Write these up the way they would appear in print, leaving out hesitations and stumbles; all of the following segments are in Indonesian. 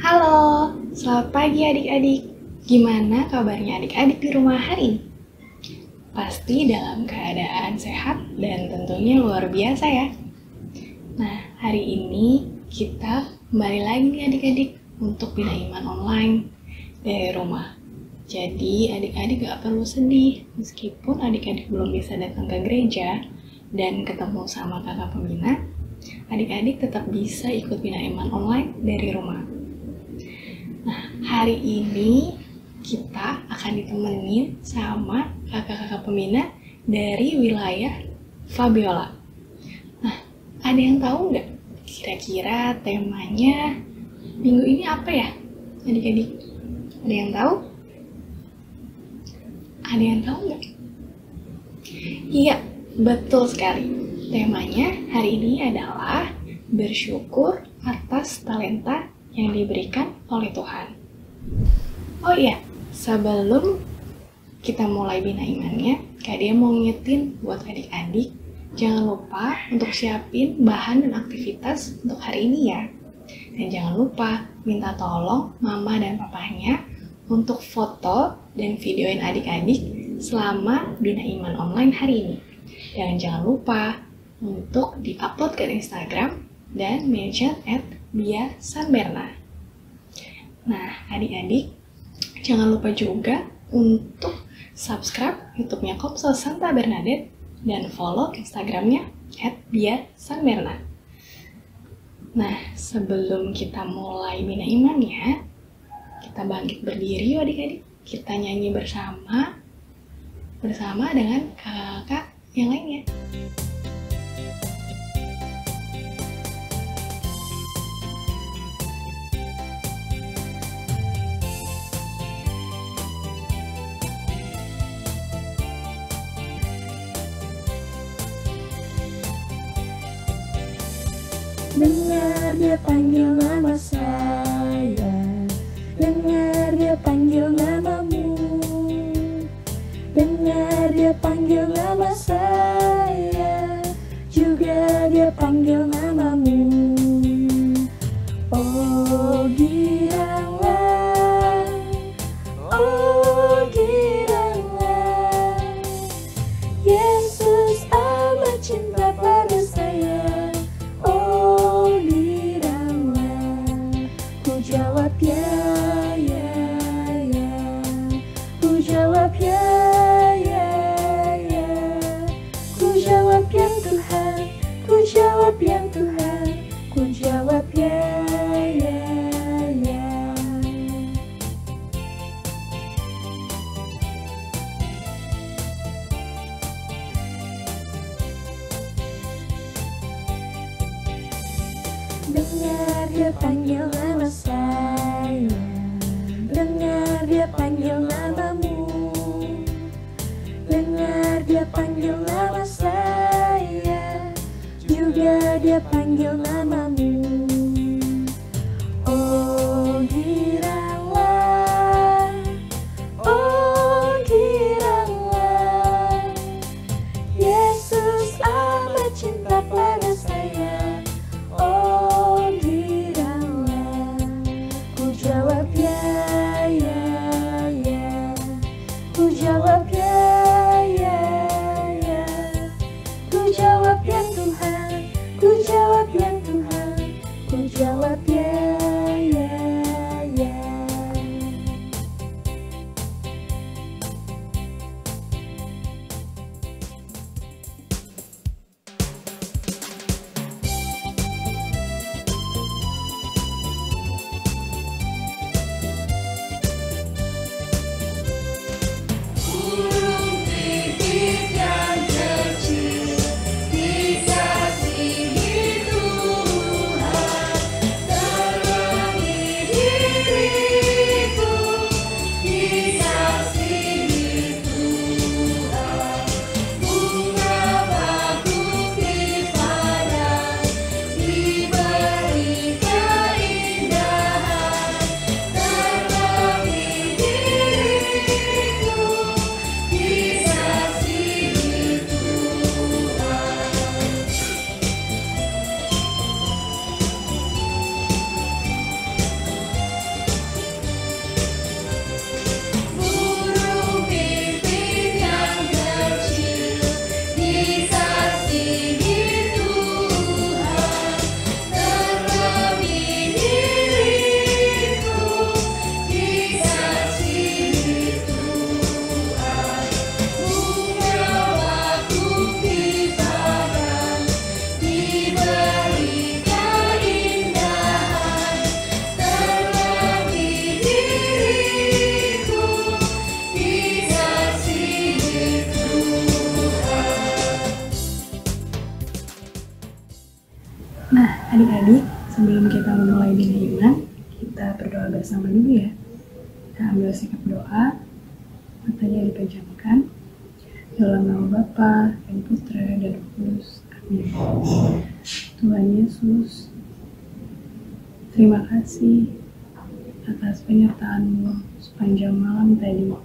Halo, selamat pagi adik-adik. Gimana kabarnya adik-adik di rumah hari ini? Pasti dalam keadaan sehat dan tentunya luar biasa ya. Nah, hari ini kita kembali lagi nih adik-adik untuk Bina Iman online dari rumah. Jadi adik-adik gak perlu sedih meskipun adik-adik belum bisa datang ke gereja dan ketemu sama kakak pembina. Adik-adik tetap bisa ikut Bina Iman online dari rumah. Nah, hari ini kita akan ditemenin sama kakak-kakak pembina dari wilayah Fabiola. Nah, ada yang tahu nggak kira-kira temanya minggu ini apa ya adik-adik? Ada yang tahu? Ada yang tahu nggak? Iya, betul sekali. Temanya hari ini adalah bersyukur atas talenta yang diberikan oleh Tuhan. Oh iya, sebelum kita mulai bina imannya, Kak Dia mau ngingetin buat adik-adik, jangan lupa untuk siapin bahan dan aktivitas untuk hari ini ya. Dan jangan lupa minta tolong mama dan papanya untuk foto dan videoin adik-adik selama bina iman online hari ini. Dan jangan lupa untuk di-upload ke Instagram dan mention @biasanberna. Nah, adik-adik, jangan lupa juga untuk subscribe YouTube-nya Komsel Santa Bernadette dan follow Instagram-nya @biasanberna. Nah, sebelum kita mulai bina imannya, kita bangkit berdiri yuk adik-adik. Kita nyanyi bersama dengan kakak yang lainnya. Dengar dia panggil nama saya, dengar dia panggil namamu, dengar dia panggil nama saya, juga dia panggil namamu. Oh giranglah, oh giranglah, Yesus amat cinta pada saya. Jawab ya, ya, ya. Ku jawab ya, ya, ya. Ku jawab ya Tuhan, ku jawab ya Tuhan, ku jawab ya, ya, ya. Dengar dia panggil nama saya, dengar dia panggil namamu, dengar dia panggil nama saya, juga dia panggil namamu. Oh giranglah, oh giranglah, Yesus amat cinta pada saya. Oh giranglah, ku jawab ya, ya, ya. Ku jawab ya, ya, ya. Ku jawab ya Tuhan, ku jawab ya Tuhan, ku jawab ya, ya, ya. Adik-adik, sebelum kita memulai Bina Iman, kita berdoa bersama dulu ya. Kita ambil sikap doa, matanya dipejamkan. Dalam nama Bapa dan Putra dan Roh Kudus. Amin. Tuhan Yesus, terima kasih atas penyertaan-Mu sepanjang malam tadi.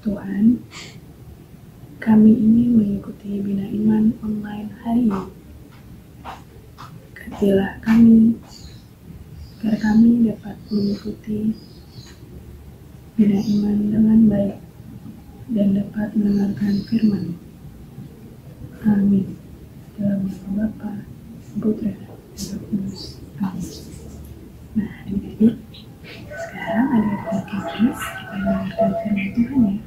Tuhan, kami ingin mengikuti Bina Iman online hari ini. Katilah kami, agar kami dapat mengikuti Bina Iman dengan baik dan dapat mendengarkan firman. Amin. Dalam nama Bapa, Putra, dan Roh Kudus. Amin. Nah, adik-adik, sekarang adik-adik Kekis kita mendengarkan firman Tuhan ya.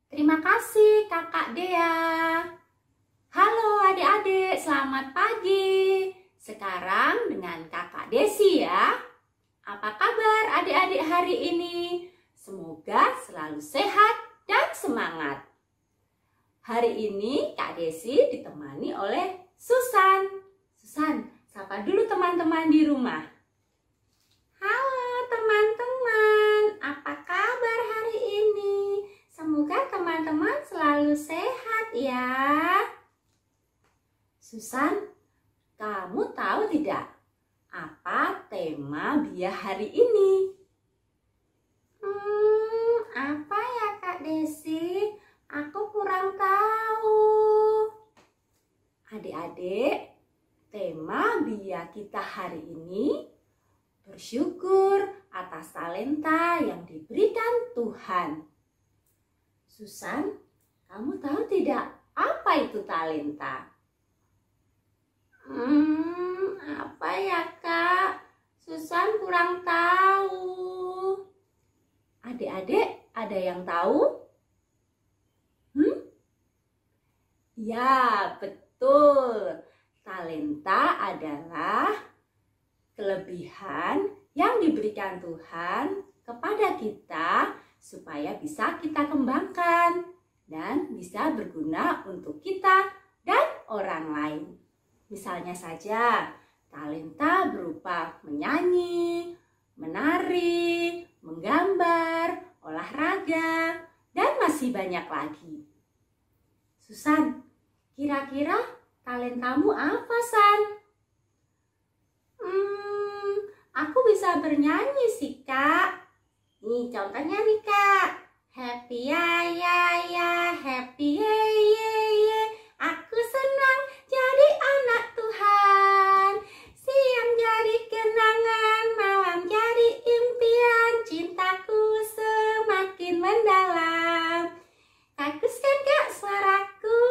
Terima kasih Kakak Dea. Halo adik-adik, selamat pagi. Sekarang dengan Kakak Desi ya. Apa kabar adik-adik hari ini? Semoga selalu sehat dan semangat. Hari ini Kak Desi ditemani oleh Susan. Susan, sapa dulu teman-teman di rumah. Halo teman-teman, apa kabar hari ini? Semoga teman-teman selalu sehat ya. Susan, kamu tahu tidak apa tema Bia hari ini? Apa ya Kak Desi? Aku kurang tahu. Adik-adik, tema Bia kita hari ini bersyukur atas talenta yang diberikan Tuhan. Susan, kamu tahu tidak apa itu talenta? Apa ya Kak? Susan kurang tahu. Adik-adik, ada yang tahu? Ya, betul. Talenta adalah kelebihan yang diberikan Tuhan kepada kita supaya bisa kita kembangkan dan bisa berguna untuk kita dan orang lain. Misalnya saja, talenta berupa menyanyi, menari, menggambar, olahraga, dan masih banyak lagi. Susan, kira-kira talentamu apa, San? Aku bisa bernyanyi sih, Kak. Nih contohnya nih, Kak. Happy ya ya ya, happy ye ye ye. Aku senang jadi anak Tuhan. Siang jadi kenangan, malam jadi impian. Cintaku semakin mendalam. Bagus kan Kak suaraku?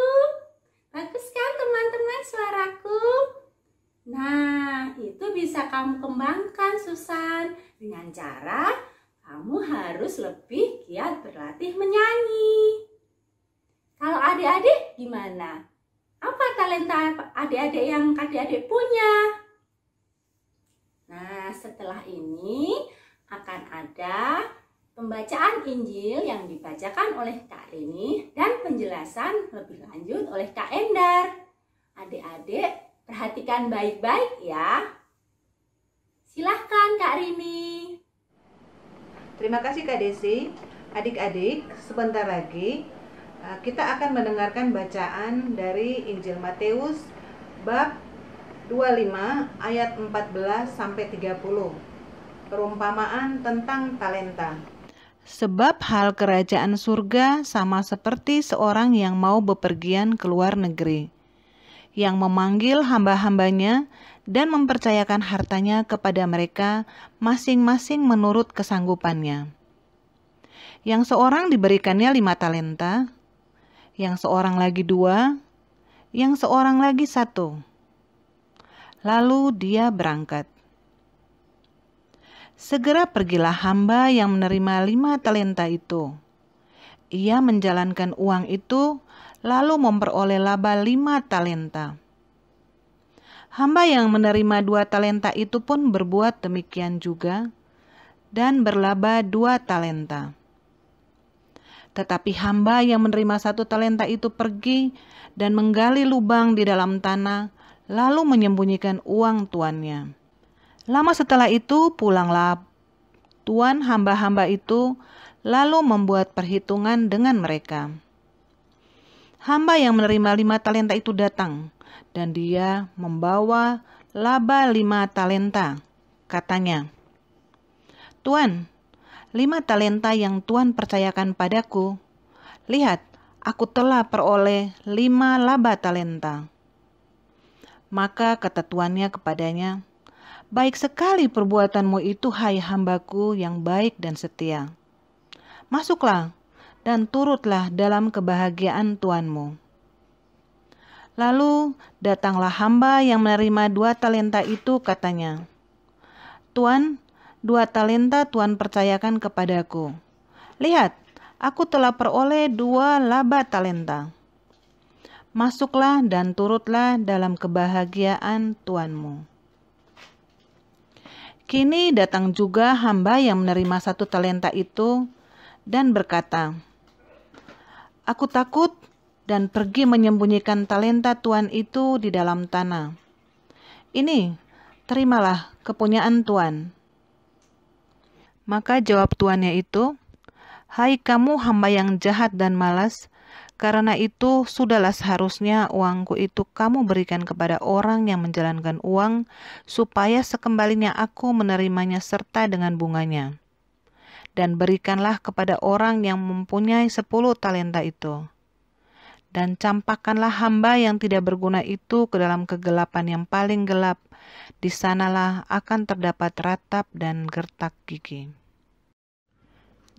Bagus kan teman-teman suaraku? Nah, itu bisa kamu kembangkan Susan dengan cara kamu harus lebih giat berlatih menyanyi. Kalau adik-adik gimana? Apa talenta adik-adik yang adik-adik punya? Nah, setelah ini akan ada pembacaan Injil yang dibacakan oleh Kak Rini dan penjelasan lebih lanjut oleh Kak Endar. Adik-adik perhatikan baik-baik ya. Silahkan Kak Rini. Terima kasih Kak Desi. Adik-adik, sebentar lagi kita akan mendengarkan bacaan dari Injil Matius bab 25 ayat 14 sampai 30. Perumpamaan tentang talenta. Sebab hal kerajaan surga sama seperti seorang yang mau bepergian ke luar negeri, yang memanggil hamba-hambanya dan mempercayakan hartanya kepada mereka masing-masing menurut kesanggupannya. Yang seorang diberikannya 5 talenta, yang seorang lagi 2, yang seorang lagi 1. Lalu dia berangkat. Segera pergilah hamba yang menerima 5 talenta itu. Ia menjalankan uang itu, lalu memperoleh laba 5 talenta. Hamba yang menerima 2 talenta itu pun berbuat demikian juga, dan berlaba 2 talenta. Tetapi hamba yang menerima 1 talenta itu pergi dan menggali lubang di dalam tanah, lalu menyembunyikan uang tuannya. Lama setelah itu pulanglah tuan hamba-hamba itu, lalu membuat perhitungan dengan mereka. Hamba yang menerima 5 talenta itu datang, dan dia membawa laba 5 talenta. Katanya, "Tuan, 5 talenta yang Tuan percayakan padaku. Lihat, aku telah peroleh 5 laba talenta." Maka kata tuannya kepadanya, "Baik sekali perbuatanmu itu, hai hambaku yang baik dan setia. Masuklah dan turutlah dalam kebahagiaan tuanmu." Lalu datanglah hamba yang menerima 2 talenta itu, katanya, "Tuan, 2 talenta Tuan percayakan kepadaku. Lihat, aku telah peroleh 2 laba talenta. Masuklah dan turutlah dalam kebahagiaan tuanmu." Kini datang juga hamba yang menerima 1 talenta itu dan berkata, "Aku takut dan pergi menyembunyikan talenta Tuan itu di dalam tanah. Ini, terimalah kepunyaan Tuan." Maka jawab tuannya itu, "Hai kamu hamba yang jahat dan malas, karena itu sudahlah seharusnya uangku itu kamu berikan kepada orang yang menjalankan uang, supaya sekembalinya aku menerimanya serta dengan bunganya. Dan berikanlah kepada orang yang mempunyai 10 talenta itu. Dan campakkanlah hamba yang tidak berguna itu ke dalam kegelapan yang paling gelap. Di sanalah akan terdapat ratap dan gertak gigi."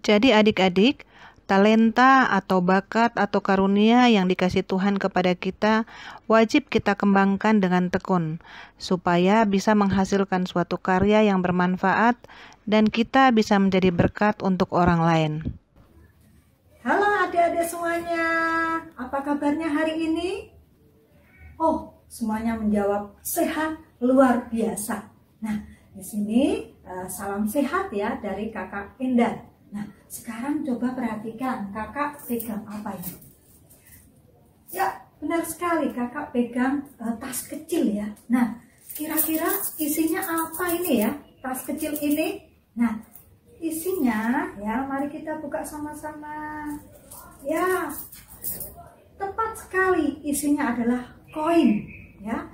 Jadi adik-adik, talenta atau bakat atau karunia yang dikasih Tuhan kepada kita wajib kita kembangkan dengan tekun, supaya bisa menghasilkan suatu karya yang bermanfaat dan kita bisa menjadi berkat untuk orang lain. Halo adik-adik semuanya, apa kabarnya hari ini? Oh, semuanya menjawab sehat luar biasa. Nah, di sini salam sehat ya dari Kakak Endar. Nah, sekarang coba perhatikan kakak pegang apa ini? Ya, benar sekali kakak pegang tas kecil ya. Nah, kira-kira isinya apa ini ya? Tas kecil ini. Nah, isinya ya, mari kita buka sama-sama. Ya, tepat sekali isinya adalah koin ya.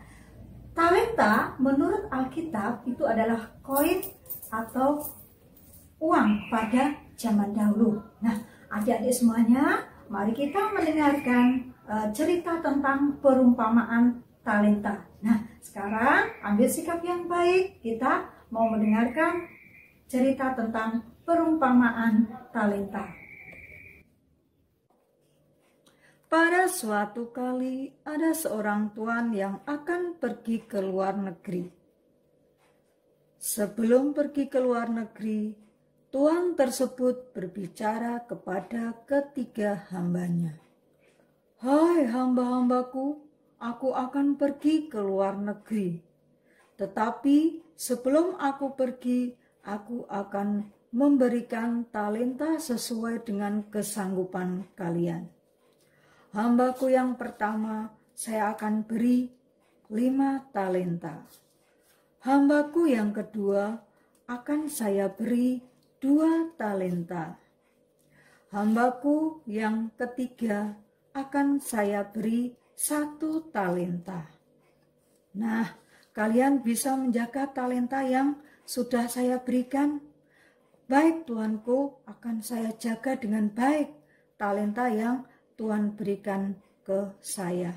Talenta menurut Alkitab itu adalah koin atau uang pada zaman dahulu. Nah, adik-adik semuanya, mari kita mendengarkan cerita tentang perumpamaan talenta. Nah, sekarang ambil sikap yang baik, kita mau mendengarkan cerita tentang perumpamaan talenta. Pada suatu kali ada seorang tuan yang akan pergi ke luar negeri. Sebelum pergi ke luar negeri, tuan tersebut berbicara kepada ketiga hambanya. "Hai hamba-hambaku, aku akan pergi ke luar negeri. Tetapi sebelum aku pergi, aku akan memberikan talenta sesuai dengan kesanggupan kalian. Hambaku yang pertama, saya akan beri 5 talenta. Hambaku yang kedua, akan saya beri 2 talenta. Hambaku yang ketiga, akan saya beri 1 talenta. Nah, kalian bisa menjaga talenta yang sudah saya berikan? Baik tuanku, akan saya jaga dengan baik talenta yang Tuhan berikan ke saya.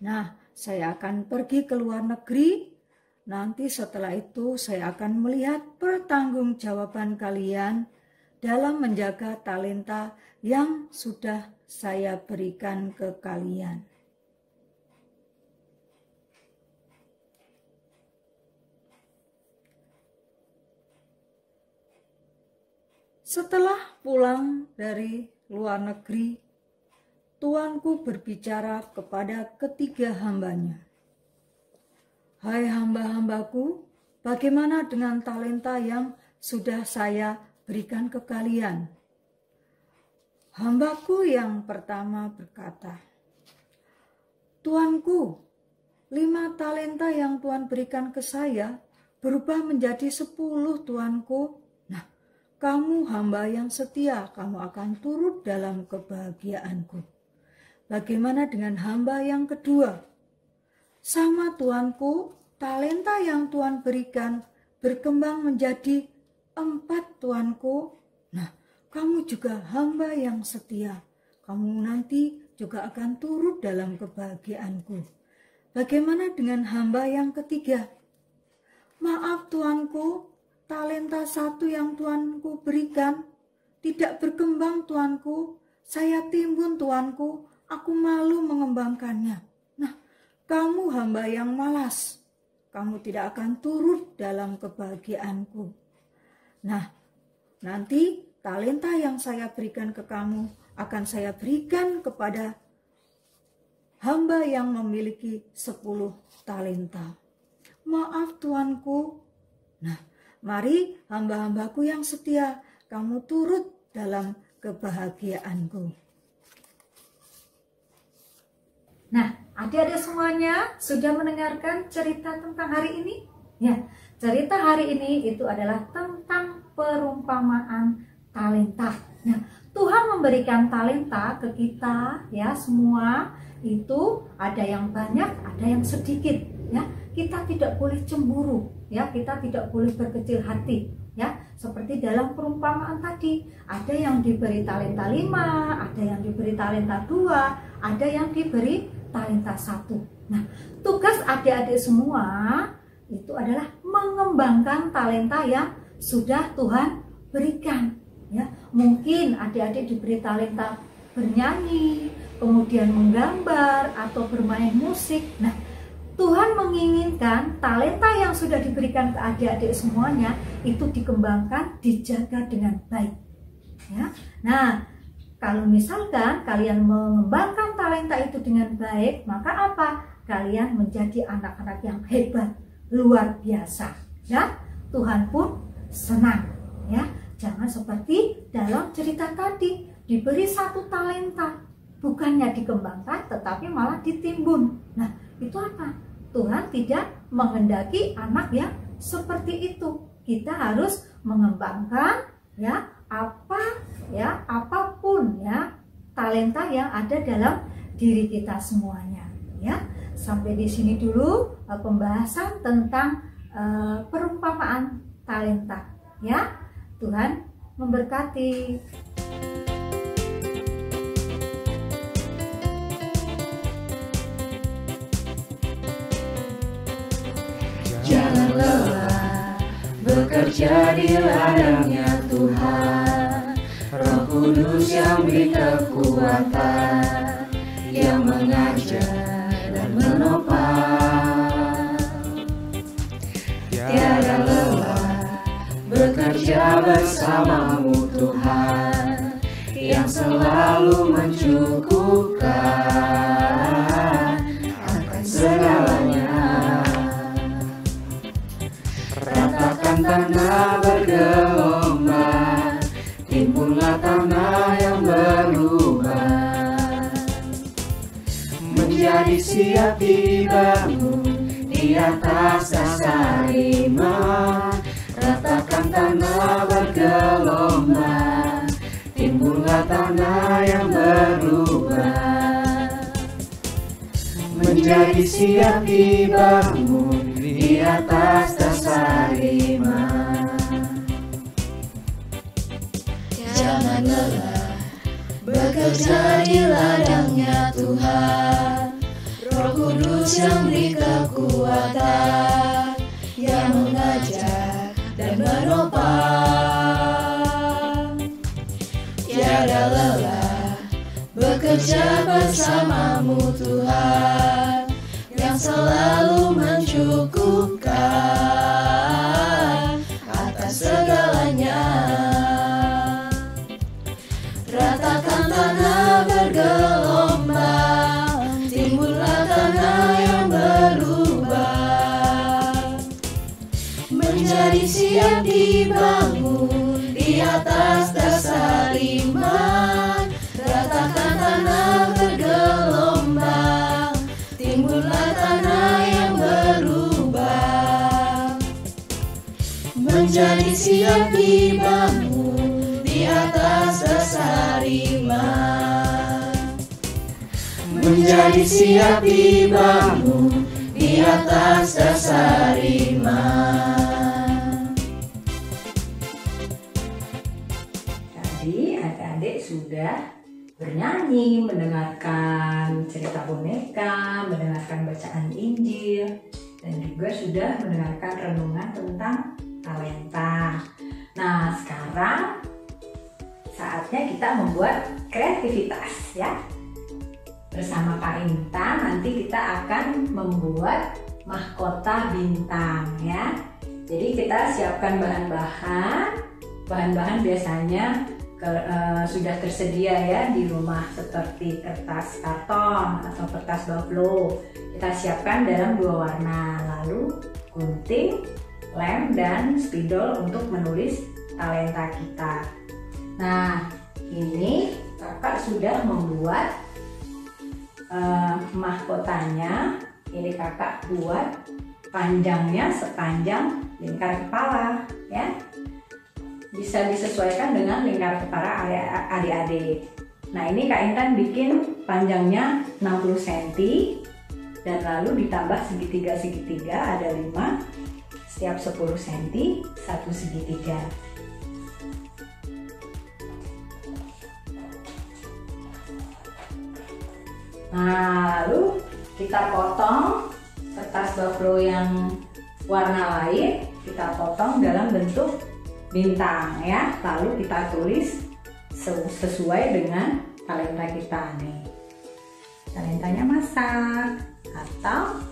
Nah, saya akan pergi ke luar negeri. Nanti setelah itu saya akan melihat pertanggungjawaban kalian dalam menjaga talenta yang sudah saya berikan ke kalian." Setelah pulang dari luar negeri, tuanku berbicara kepada ketiga hambanya. "Hai hamba-hambaku, bagaimana dengan talenta yang sudah saya berikan ke kalian?" Hambaku yang pertama berkata, "Tuanku, 5 talenta yang Tuhan berikan ke saya berubah menjadi 10, Tuanku. Nah, kamu hamba yang setia, kamu akan turut dalam kebahagiaanku. Bagaimana dengan hamba yang kedua? Sama, Tuanku, talenta yang Tuhan berikan berkembang menjadi 4, Tuanku. Nah, kamu juga hamba yang setia. Kamu nanti juga akan turut dalam kebahagiaanku. Bagaimana dengan hamba yang ketiga? Maaf, Tuanku, talenta 1 yang Tuanku berikan tidak berkembang, Tuanku. Saya timbun, Tuanku. Aku malu mengembangkannya. Nah, kamu hamba yang malas. Kamu tidak akan turut dalam kebahagiaanku. Nah, nanti talenta yang saya berikan ke kamu akan saya berikan kepada hamba yang memiliki 10 talenta. Maaf, Tuanku. Nah, mari hamba-hambaku yang setia, kamu turut dalam kebahagiaanku. Nah, adik-adik semuanya sudah mendengarkan cerita tentang hari ini? Ya, cerita hari ini itu adalah tentang perumpamaan talenta. Nah, Tuhan memberikan talenta ke kita ya semua, itu ada yang banyak, ada yang sedikit ya. Kita tidak boleh cemburu ya, kita tidak boleh berkecil hati ya. Seperti dalam perumpamaan tadi, ada yang diberi talenta 5, ada yang diberi talenta 2, ada yang diberi talenta 1. Nah, tugas adik-adik semua itu adalah mengembangkan talenta yang sudah Tuhan berikan ya. Mungkin adik-adik diberi talenta bernyanyi, kemudian menggambar atau bermain musik. Nah, Tuhan menginginkan talenta yang sudah diberikan ke adik-adik semuanya itu dikembangkan, dijaga dengan baik. Ya. Nah, kalau misalkan kalian mengembangkan talenta itu dengan baik, maka apa? Kalian menjadi anak-anak yang hebat, luar biasa. Ya, Tuhan pun senang. Ya, jangan seperti dalam cerita tadi, diberi 1 talenta, bukannya dikembangkan, tetapi malah ditimbun. Nah, itu apa? Tuhan tidak menghendaki anak yang seperti itu. Kita harus mengembangkan ya apapun ya talenta yang ada dalam diri kita semuanya ya. Sampai di sini dulu pembahasan tentang perumpamaan talenta ya. Tuhan memberkati. Jangan lelah bekerja di ladangnya Tuhan. Roh Kudus yang beri kekuatan, yang mengajar dan menopang. Tiada lelah bekerja bersamamu Tuhan, yang selalu mencukupkan akan segalanya. Ratakan tanah bergelombang, timbunlah tanah yang berlubang, menjadi siap dibangun di atas dasar iman. Ratakan tanah bergelombang, timbunlah tanah yang berlubang, menjadi siap dibangun di atas dasar iman. Jangan lelah bekerja di ladangnya Tuhan. Roh Kudus yang beri kekuatan, yang mengajar dan menopang. Tiada lelah bekerja bersamamu Tuhan, yang selalu mencukupkan atas segalanya. Ratakan tanah bergelombang, timbullah tanah yang berlubang, menjadi siap dibangun di atas dasar iman. Ratakan tanah bergelombang, timbullah tanah menjadi siap dibangun di atas dasar iman. Menjadi siap dibangun di atas dasar iman. Tadi adik-adik sudah bernyanyi, mendengarkan cerita boneka, mendengarkan bacaan Injil, dan juga sudah mendengarkan renungan tentang talenta. Nah, sekarang saatnya kita membuat kreativitas ya. Bersama Kak Intan nanti kita akan membuat mahkota bintang ya. Jadi kita siapkan bahan-bahan. Bahan-bahan biasanya sudah tersedia ya di rumah, seperti kertas karton atau kertas baflo. Kita siapkan dalam 2 warna, lalu gunting, lem, dan spidol untuk menulis talenta kita. Nah, ini kakak sudah membuat mahkotanya. Ini kakak buat panjangnya sepanjang lingkar kepala ya. Bisa disesuaikan dengan lingkar kepala adik-adik. Nah, ini Kak Intan bikin panjangnya 60 cm dan lalu ditambah segitiga-segitiga ada 5, setiap 10 cm satu segitiga. Nah, lalu kita potong kertas baflo yang warna lain, kita potong dalam bentuk bintang ya, lalu kita tulis sesuai dengan talenta kita nih. Talentanya masak atau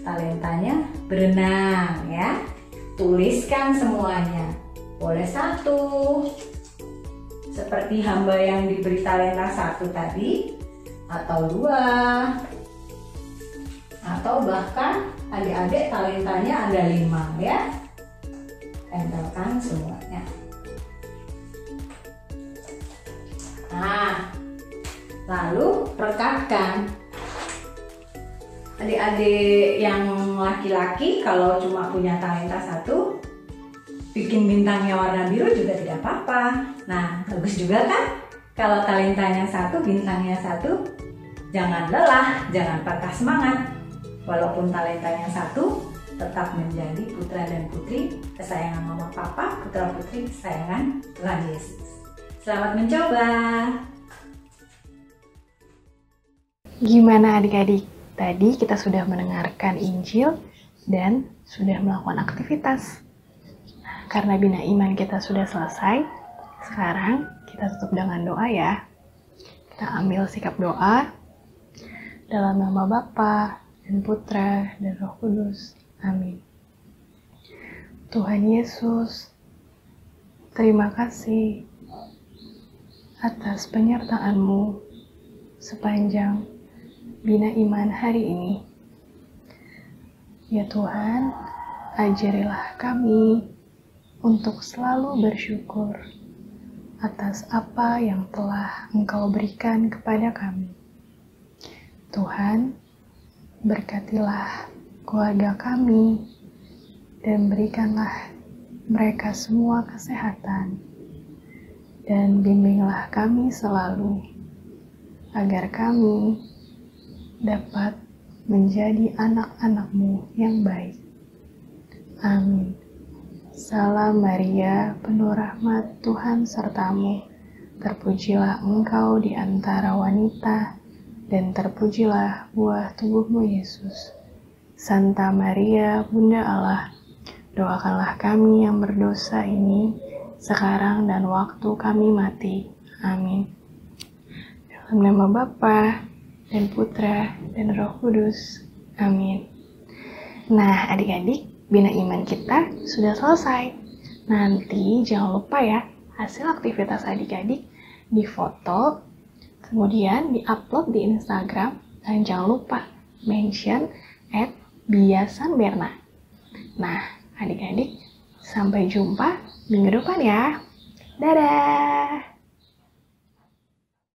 talentanya berenang ya. Tuliskan semuanya. Boleh 1 seperti hamba yang diberi talenta 1 tadi, atau 2, atau bahkan adik-adik talentanya ada 5 ya. Tempelkan semuanya. Nah, lalu rekatkan. Adik-adik yang laki-laki kalau cuma punya talenta 1, bikin bintangnya warna biru juga tidak apa-apa. Nah, bagus juga kan? Kalau talentanya 1, bintangnya 1, jangan lelah, jangan patah semangat. Walaupun talentanya 1, tetap menjadi putra dan putri kesayangan mama papa, putra putri kesayangan Tuhan Yesus. Selamat mencoba. Gimana adik-adik? Tadi kita sudah mendengarkan Injil dan sudah melakukan aktivitas. Nah, karena bina iman kita sudah selesai, sekarang kita tutup dengan doa ya. Kita ambil sikap doa dalam nama Bapa dan Putra dan Roh Kudus. Amin. Tuhan Yesus, terima kasih atas penyertaan-Mu sepanjang bina iman hari ini. Ya Tuhan, ajarilah kami untuk selalu bersyukur atas apa yang telah Engkau berikan kepada kami. Tuhan, berkatilah keluarga kami dan berikanlah mereka semua kesehatan, dan bimbinglah kami selalu agar kami dapat menjadi anak-anak-Mu yang baik. Amin. Salam Maria, penuh rahmat, Tuhan sertamu. Terpujilah Engkau di antara wanita, dan terpujilah buah tubuh-Mu Yesus. Santa Maria, Bunda Allah, doakanlah kami yang berdosa ini, sekarang dan waktu kami mati. Amin. Dalam nama Bapa dan Putra dan Roh Kudus. Amin. Nah, adik-adik, bina iman kita sudah selesai. Nanti jangan lupa ya, hasil aktivitas adik-adik difoto, kemudian diupload di Instagram, dan jangan lupa mention @biasanberna. Nah, adik-adik, sampai jumpa minggu depan ya. Dadah!